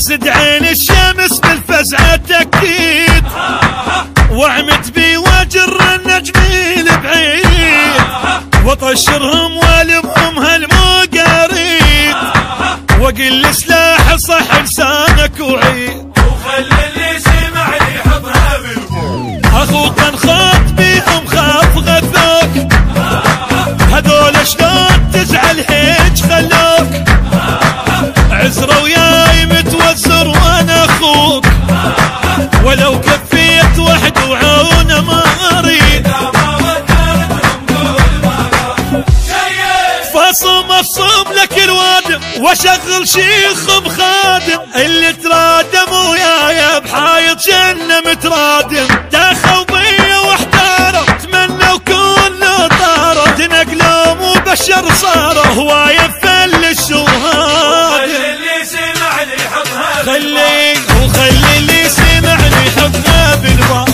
اسد عين الشمس بالفزعة تكيد، وعمت بي واجر النجمي البعيد، وطشرهم والمهم هالمقاريد، وقل سلاح صح لسانك وعيد، وخلي اللي سمع لي حضها بالبوم. اخوك انخاط بيهم خاف غثوك، هذول شلون تزعل هيج خلوك، عزرة وياي متوزر وانا اخوك، ولو كفيت وحد وعونه ما اريد، فاصوم اصوم لك الوادم واشغل شيخ بخادم، اللي ترادم وياي بحايط جنة مترادم، داخل بيا واحتاره تمنوا كل طاره، تنقلوا مو بشر صاره هواي فلش وهادم، وخلي اللي سمعني حضها بالباب.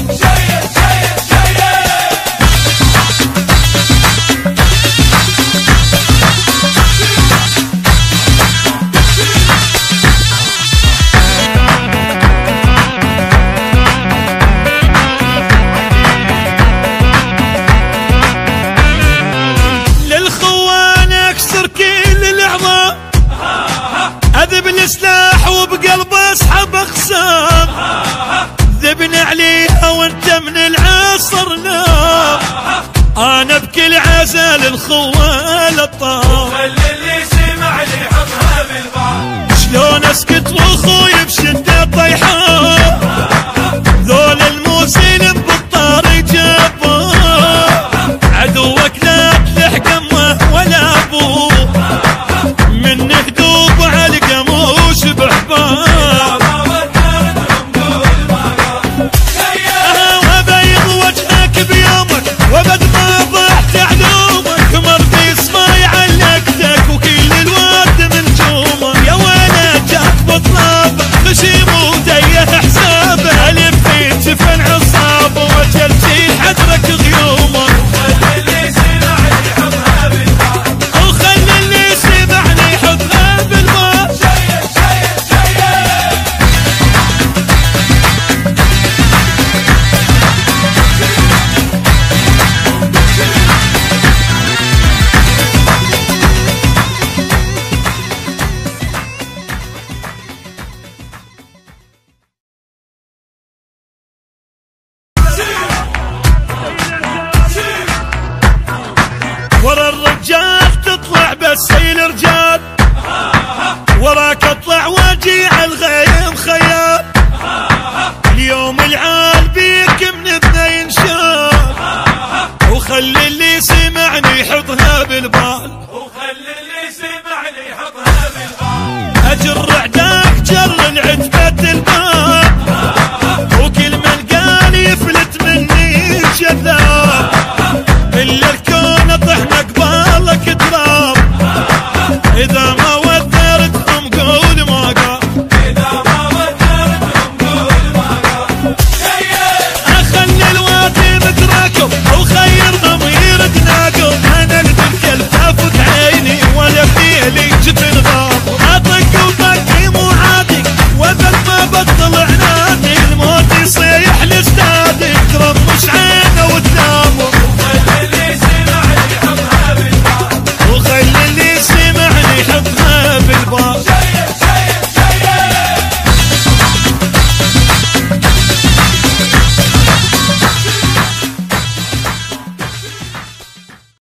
للخوان اكسر كل الاعضاء، اذب السلاح وبقلب اسحب اقسام، ذبني عليها وانت من العصر نام، انا بكل عزل الخوال الطام، وخلي اللي سمع لي حضها بالباب. شلون اسكت واخوي